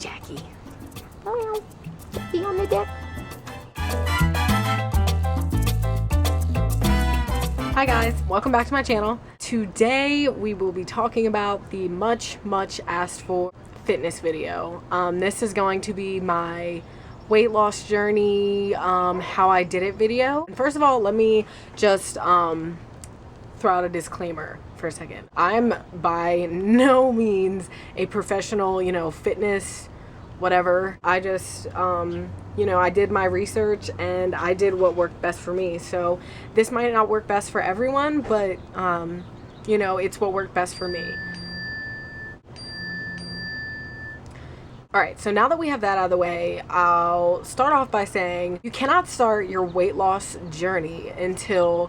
Jackie. Meow. Jackie on the deck. Hi guys, welcome back to my channel. Today we will be talking about the much asked for fitness video. This is going to be my weight loss journey, how I did it video. And first of all, let me just throw out a disclaimer for a second. I'm by no means a professional, fitness whatever. I just I did my research and I did what worked best for me. So this might not work best for everyone, but it's what worked best for me. Alright, so now that we have that out of the way, I'll start off by saying you cannot start your weight loss journey until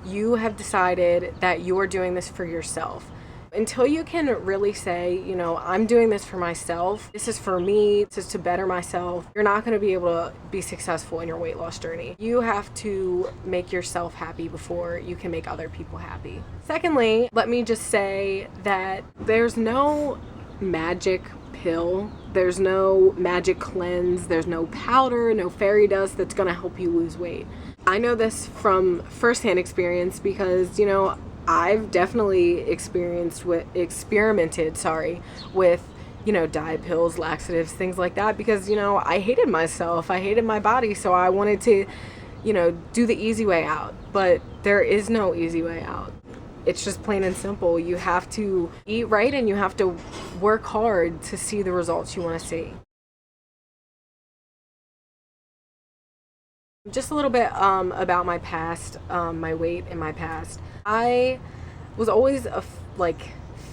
you have decided that you are doing this for yourself. Until you can really say, I'm doing this for myself, this is for me, this is to better myself, you're not going to be able to be successful in your weight loss journey. You have to make yourself happy before you can make other people happy. Secondly, let me just say that there's no magic pill, there's no magic cleanse, there's no powder, no fairy dust that's going to help you lose weight. I know this from firsthand experience because, I've definitely experimented with, diet pills, laxatives, things like that because, I hated myself. I hated my body. So I wanted to, do the easy way out. But there is no easy way out. It's just plain and simple. You have to eat right and you have to work hard to see the results you want to see. Just a little bit about my past, my weight in my past. I was always a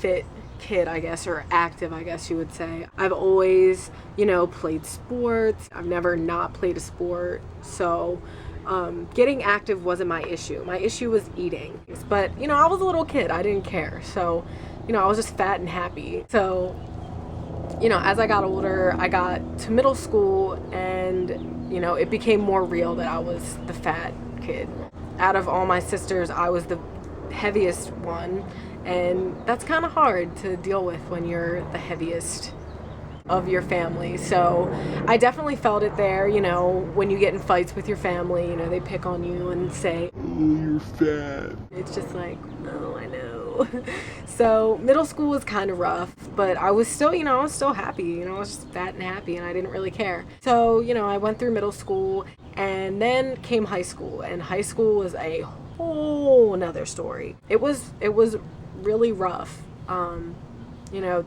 fit kid, I guess, or active, I guess you would say. I've always, played sports. I've never not played a sport. So getting active wasn't my issue. My issue was eating. But, I was a little kid. I didn't care. So, I was just fat and happy. So, as I got older, I got to middle school and it became more real that I was the fat kid. Out of all my sisters, I was the heaviest one, and that's kind of hard to deal with when you're the heaviest of your family. So I definitely felt it there, when you get in fights with your family, they pick on you and say, "Oh, you're fat." It's just like, oh, I know. So middle school was kind of rough, but I was still, I was still happy, I was just fat and happy and I didn't really care. So, I went through middle school and then came high school, and high school was a whole nother story. It was really rough.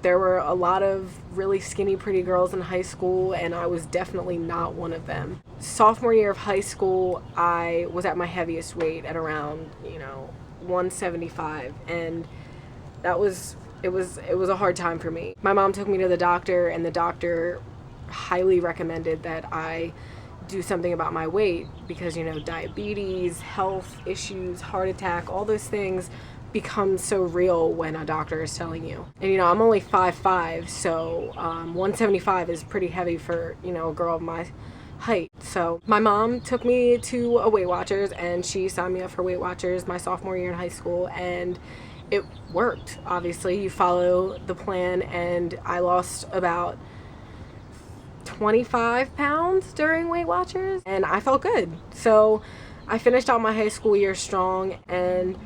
There were a lot of really skinny, pretty girls in high school, and I was definitely not one of them. Sophomore year of high school, I was at my heaviest weight at around, 175, and it was a hard time for me. My mom took me to the doctor, and the doctor highly recommended that I do something about my weight because, diabetes, health issues, heart attack, all those things become so real when a doctor is telling you. And I'm only 5'5", so 175 is pretty heavy for a girl of my height. So my mom took me to a Weight Watchers, and she signed me up for Weight Watchers my sophomore year in high school, and it worked. Obviously, you follow the plan, and I lost about 25 pounds during Weight Watchers, and I felt good. So I finished out my high school year strong, and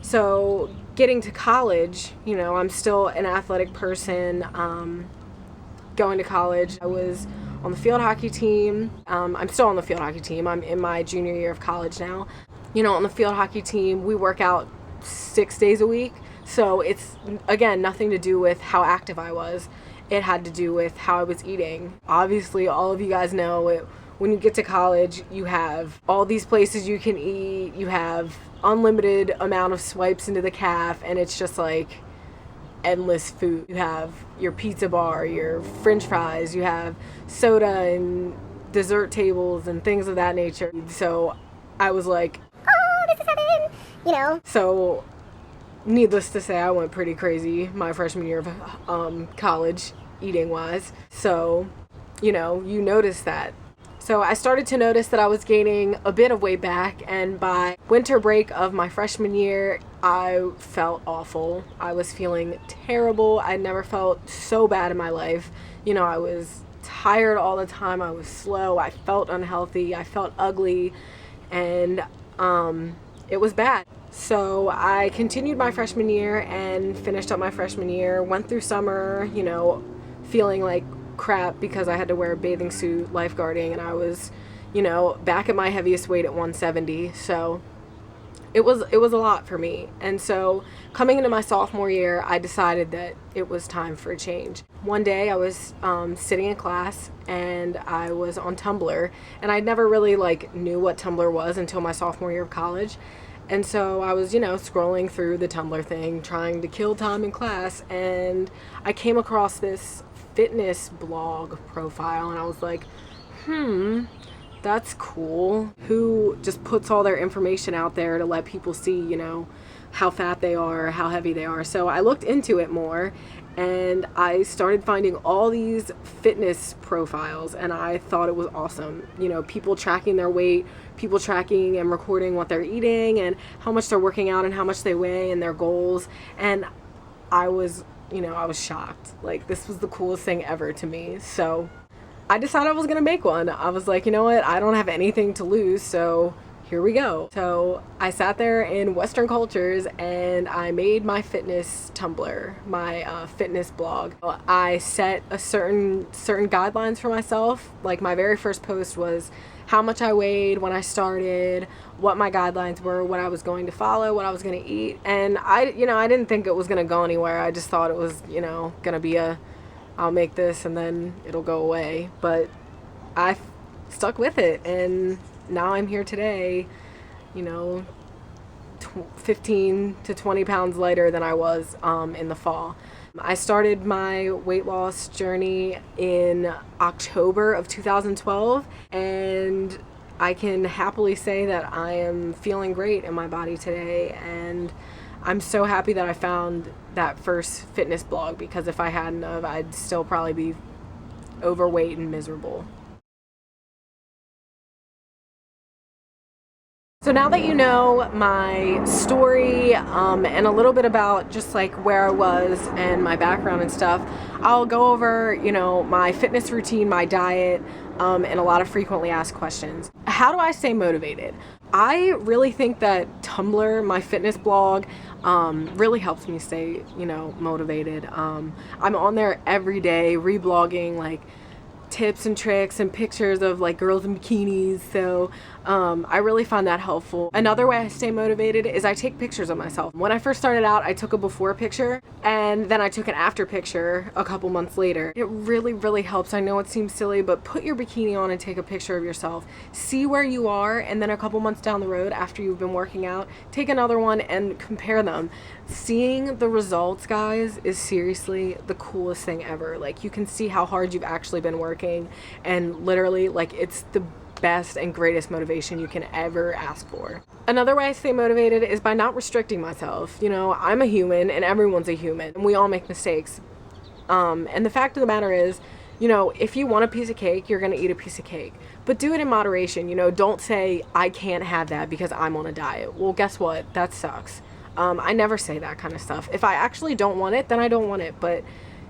so getting to college, I'm still an athletic person. Going to college, I was on the field hockey team. I'm still on the field hockey team. I'm in my junior year of college now. On the field hockey team, we work out 6 days a week. So it's, again, nothing to do with how active I was. It had to do with how I was eating. Obviously, all of you guys know it. When you get to college, you have all these places you can eat. You have unlimited amount of swipes into the calf, and it's just like endless food. You have your pizza bar, your french fries, you have soda and dessert tables and things of that nature. So I was like, oh, this is heaven, So needless to say, I went pretty crazy my freshman year of college, eating wise. So, you notice that. So I started to notice that I was gaining a bit of weight back, and by winter break of my freshman year, I felt awful. I was feeling terrible. I never felt so bad in my life. You know, I was tired all the time. I was slow. I felt unhealthy. I felt ugly, and it was bad. So I continued my freshman year and finished up my freshman year, went through summer, you know, feeling like crap because I had to wear a bathing suit lifeguarding, and I was, you know, back at my heaviest weight at 170. So it was a lot for me. And so coming into my sophomore year, I decided that it was time for a change. One day I was sitting in class and I was on Tumblr, and I never really knew what Tumblr was until my sophomore year of college. And so I was, you know, scrolling through the Tumblr thing, trying to kill time in class, and I came across this fitness blog profile, and I was like, that's cool. Who just puts all their information out there to let people see, you know, how fat they are, how heavy they are. So I looked into it more, and I started finding all these fitness profiles, and I thought it was awesome. You know, people tracking their weight, people tracking and recording what they're eating and how much they're working out and how much they weigh and their goals. And I was shocked. Like, this was the coolest thing ever to me. So I decided I was gonna make one. I was like, you know what, I don't have anything to lose, so here we go. So I sat there in Western cultures and I made my fitness Tumblr, my fitness blog. I set a certain guidelines for myself. Like, my very first post was how much I weighed when I started, what my guidelines were, what I was going to follow, what I was going to eat. And I didn't think it was going to go anywhere. I just thought it was, you know, going to be I'll make this and then it'll go away. But I stuck with it, and now I'm here today, you know, 15 to 20 pounds lighter than I was in the fall. I started my weight loss journey in October of 2012, and I can happily say that I am feeling great in my body today, and I'm so happy that I found that first fitness blog, because if I hadn't of, I'd still probably be overweight and miserable. So now that you know my story and a little bit about just where I was and my background and stuff, I'll go over, you know, my fitness routine, my diet, and a lot of frequently asked questions. How do I stay motivated? I really think that Tumblr, my fitness blog, really helps me stay, you know, motivated. I'm on there every day reblogging tips and tricks and pictures of girls in bikinis, so I really find that helpful. Another way I stay motivated is I take pictures of myself. When I first started out, I took a before picture and then I took an after picture a couple months later. It really helps. I know it seems silly, but put your bikini on and take a picture of yourself. See where you are, and then a couple months down the road after you've been working out, take another one and compare them. Seeing the results, guys, is seriously the coolest thing ever. You can see how hard you've actually been working, and literally it's the best and greatest motivation you can ever ask for. Another way I stay motivated is by not restricting myself. You know, I'm a human and everyone's a human, and we all make mistakes. And the fact of the matter is, you know, if you want a piece of cake, you're gonna eat a piece of cake, but do it in moderation. You know, don't say I can't have that because I'm on a diet. Well, guess what? That sucks. I never say that kind of stuff. If I actually don't want it, then I don't want it, but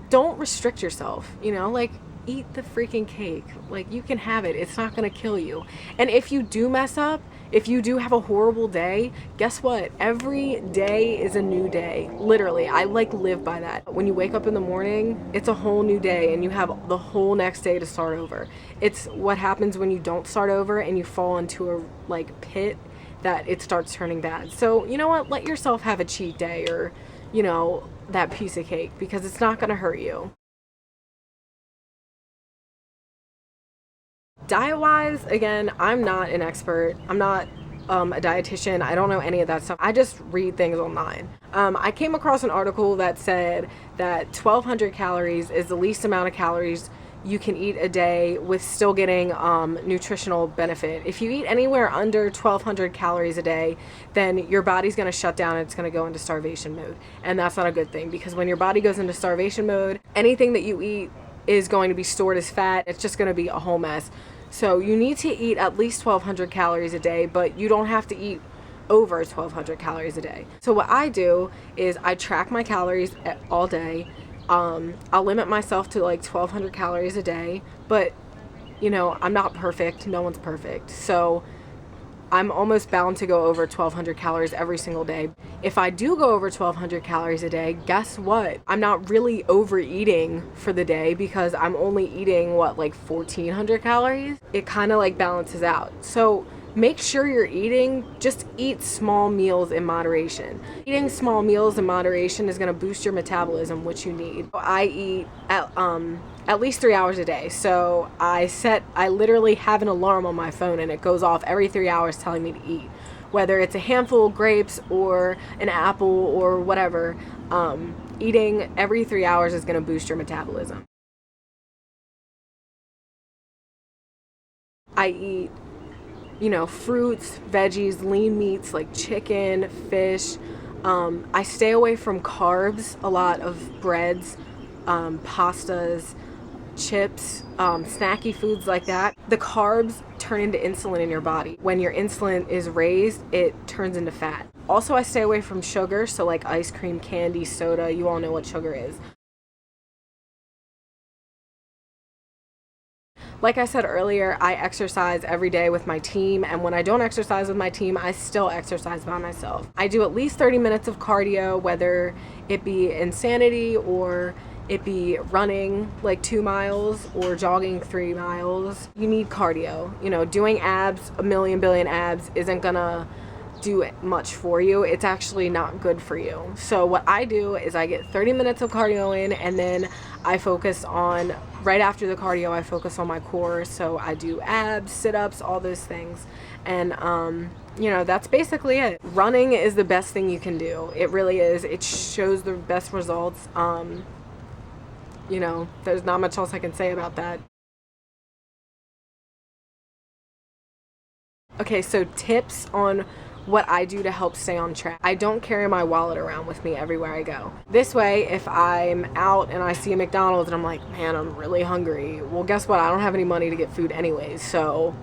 don't restrict yourself, you know, eat the freaking cake. You can have it. It's not gonna kill you. And if you do mess up, if you do have a horrible day, guess what? Every day is a new day. Literally, I live by that. When you wake up in the morning, it's a whole new day, and you have the whole next day to start over. It's what happens when you don't start over and you fall into a pit that it starts turning bad. So, you know what? Let yourself have a cheat day, or, you know, that piece of cake, because it's not gonna hurt you. Diet-wise, again, I'm not an expert. I'm not a dietitian. I don't know any of that stuff. I just read things online. I came across an article that said that 1,200 calories is the least amount of calories you can eat a day with still getting nutritional benefit. If you eat anywhere under 1,200 calories a day, then your body's gonna shut down and it's gonna go into starvation mode. And that's not a good thing, because when your body goes into starvation mode, anything that you eat is going to be stored as fat. It's just going to be a whole mess. So you need to eat at least 1,200 calories a day, but you don't have to eat over 1,200 calories a day. So what I do is I track my calories all day. I'll limit myself to like 1,200 calories a day, but you know, I'm not perfect. No one's perfect. So I'm almost bound to go over 1,200 calories every single day. If I do go over 1,200 calories a day, guess what? I'm not really overeating for the day because I'm only eating, what, like 1,400 calories? It kind of like balances out. So make sure you're eating, just eat small meals in moderation. Eating small meals in moderation is gonna boost your metabolism, which you need. I eat at least 3 hours a day. So I literally have an alarm on my phone and it goes off every 3 hours telling me to eat. Whether it's a handful of grapes or an apple or whatever, eating every 3 hours is gonna boost your metabolism. I eat, you know, fruits, veggies, lean meats like chicken, fish. I stay away from carbs, a lot of breads, pastas, chips, snacky foods like that. The carbs turn into insulin in your body. When your insulin is raised, it turns into fat. Also, I stay away from sugar, so like ice cream, candy, soda, you all know what sugar is. Like I said earlier, I exercise every day with my team, and when I don't exercise with my team, I still exercise by myself. I do at least 30 minutes of cardio, whether it be insanity or it be running like 2 miles or jogging 3 miles. You need cardio. You know, doing abs, a million billion abs, isn't gonna do much for you. It's actually not good for you. So what I do is I get 30 minutes of cardio in, and then I focus on, right after the cardio, I focus on my core. So I do abs, sit-ups, all those things. And you know, that's basically it. Running is the best thing you can do. It really is. It shows the best results. You know, there's not much else I can say about that. Okay, so tips on what I do to help stay on track. I don't carry my wallet around with me everywhere I go. This way, if I'm out and I see a McDonald's and I'm like, man, I'm really hungry, well, guess what? I don't have any money to get food anyways, so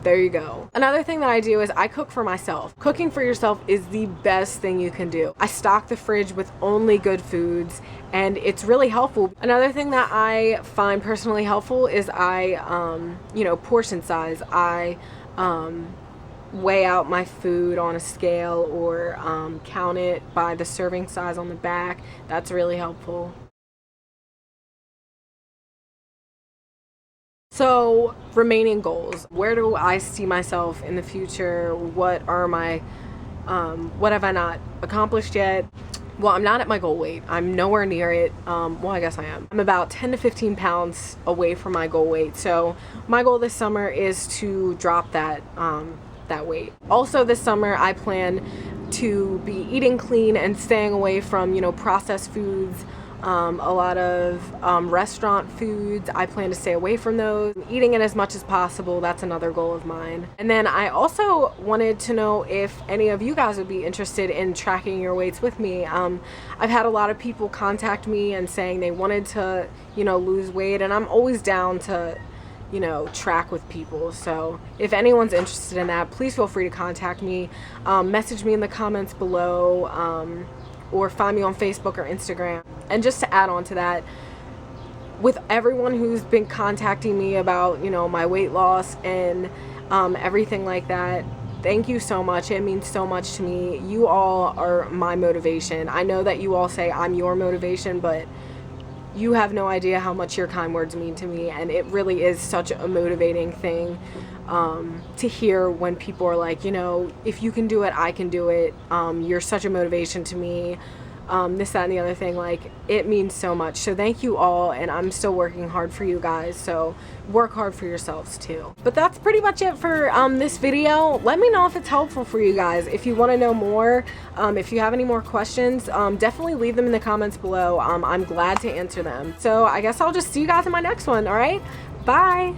there you go. Another thing that I do is I cook for myself. Cooking for yourself is the best thing you can do. I stock the fridge with only good foods, and it's really helpful. Another thing that I find personally helpful is you know, portion size. I weigh out my food on a scale or count it by the serving size on the back. That's really helpful. So, remaining goals. Where do I see myself in the future? What are my, what have I not accomplished yet? Well, I'm not at my goal weight. I'm nowhere near it. Well, I guess I am. I'm about 10 to 15 pounds away from my goal weight. So my goal this summer is to drop that weight. Also this summer, I plan to be eating clean and staying away from, you know, processed foods, a lot of restaurant foods. I plan to stay away from those. Eating it as much as possible, that's another goal of mine. And then I also wanted to know if any of you guys would be interested in tracking your weights with me. I've had a lot of people contact me and saying they wanted to, you know, lose weight, and I'm always down to, you know, track with people. So if anyone's interested in that, please feel free to contact me. Message me in the comments below, or find me on Facebook or Instagram. And just to add on to that, with everyone who's been contacting me about, you know, my weight loss and everything like that, thank you so much. It means so much to me. You all are my motivation. I know that you all say I'm your motivation, but you have no idea how much your kind words mean to me, and it really is such a motivating thing to hear when people are like, you know, if you can do it, I can do it. You're such a motivation to me. This, that, and the other thing. Like, it means so much. So thank you all, and I'm still working hard for you guys, so work hard for yourselves too. But that's pretty much it for this video. Let me know if it's helpful for you guys. If you want to know more, if you have any more questions, definitely leave them in the comments below. I'm glad to answer them. So I guess I'll just see you guys in my next one. All right, bye.